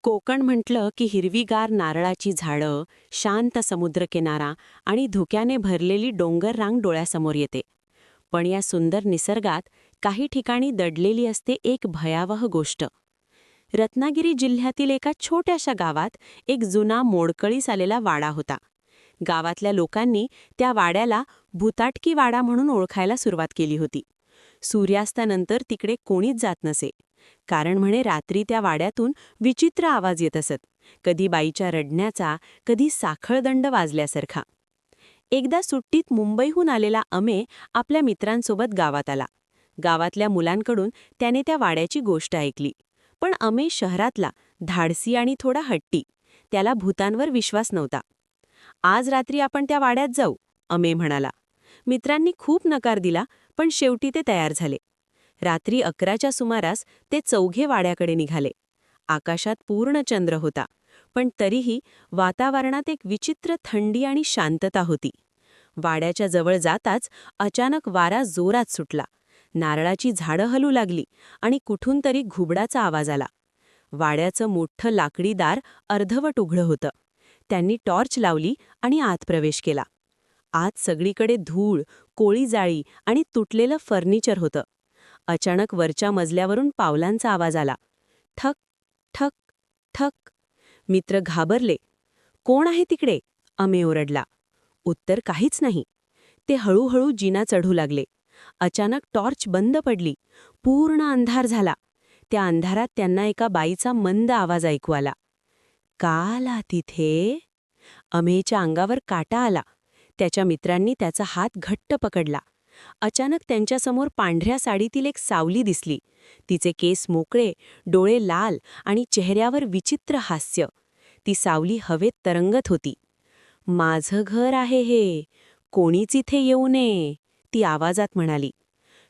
कोकण म्हटलं की हिरवीगार नारळाची झाडं, शांत समुद्रकिनारा आणि धुक्याने भरलेली डोंगर रांग डोळ्यासमोर येते. पण या सुंदर निसर्गात काही ठिकाणी दडलेली असते एक भयावह गोष्ट. रत्नागिरी जिल्ह्यातील एका छोट्याशा गावात एक जुना मोडकळीस आलेला वाडा होता. गावातल्या लोकांनी त्या वाड्याला भुताटकी वाडा म्हणून ओळखायला सुरुवात केली होती. सूर्यास्तानंतर तिकडे कोणीच जात नसे. कारण म्हणे रात्री त्या वाड्यातून विचित्र आवाज येत असत, कधी बाईच्या रडण्याचा, कधी साखळदंड वाजल्यासारखा. एकदा सुट्टीत मुंबईहून आलेला अमे आपल्या मित्रांसोबत गावात आला. गावातल्या मुलांकडून त्याने त्या वाड्याची गोष्ट ऐकली. पण अमे शहरातला, धाडसी आणि थोडा हट्टी. त्याला भूतांवर विश्वास नव्हता. आज रात्री आपण त्या वाड्यात जाऊ, अमे म्हणाला. मित्रांनी खूप नकार दिला, पण शेवटी ते तयार झाले. रात्री 11च्या सुमारास ते चौघे वाड्याकडे निघाले. आकाशात पूर्ण चंद्र होता, पण तरीही वातावरणात एक विचित्र थंडी आणि शांतता होती. वाड्याच्या जवळ जाताच अचानक वारा जोरात सुटला. नारळाची झाडं हलू लागली आणि कुठून तरी घुबडाचा आवाज आला. वाड्याचं मोठं लाकडी दार अर्धवट उघडं होतं. त्यांनी टॉर्च लावली आणि आत प्रवेश केला. आत सगळीकडे धूळ, कोळी जाळी आणि तुटलेलं फर्निचर होतं. अचानक वरच्या मजल्यावरून पावलांचा आवाज आला. ठक ठक ठक. मित्र घाबरले. कोण आहे तिकडे? अमे ओरडला. उत्तर काहीच नाही. ते हळूहळू जिना चढू लागले. अचानक टॉर्च बंद पडली. पूर्ण अंधार झाला. त्या अंधारात त्यांना एका बाईचा मंद आवाज ऐकू आला. का आला तिथे? अमेच्या अंगावर काटा आला. त्याच्या मित्रांनी त्याचा हात घट्ट पकडला. अचानक त्यांच्यासमोर पांढऱ्या साडीतील एक सावली दिसली. तिचे केस मोकळे, डोळे लाल आणि चेहऱ्यावर विचित्र हास्य. ती सावली हवेत तरंगत होती. माझं घर आहे हे, कोणीच इथे येऊ नये, ती आवाजात म्हणाली.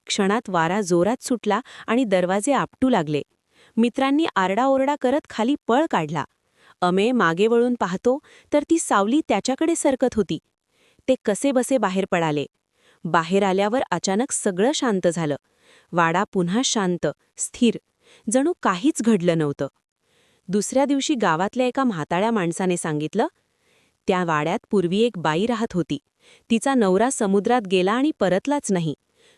क्षणात वारा जोरात सुटला आणि दरवाजे आपटू लागले. मित्रांनी आरडाओरडा करत खाली पळ काढला. अमे मागे वळून पाहतो तर ती सावली त्याच्याकडे सरकत होती. ते कसेबसे बाहेर पडाले. बाहेर आल्यावर अचानक सगळं शांत झालं. वाडा पुन्हा शांत, स्थिर, जणू काहीच घडलं नव्हतं. दुसऱ्या दिवशी गावातल्या एका म्हाताळ्या माणसाने सांगितलं, त्या वाड्यात पूर्वी एक बाई राहत होती. तिचा नवरा समुद्रात गेला आणि परतलाच नाही.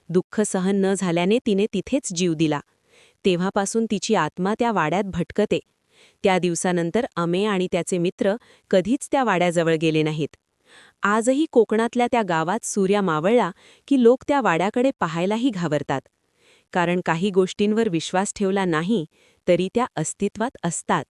दुःख सहन न झाल्याने तिने तिथेच जीव दिला. तेव्हापासून तिची आत्मा त्या वाड्यात भटकते. त्या दिवसानंतर अमे आणि त्याचे मित्र कधीच त्या वाड्याजवळ गेले नाहीत. आजही कोकणातल्या त्या गावात सूर्य मावळला की लोक त्या वाड्याकडे पाहायलाही घाबरतात. कारण काही गोष्टींवर विश्वास ठेवला नाही तरी त्या अस्तित्वात असतात.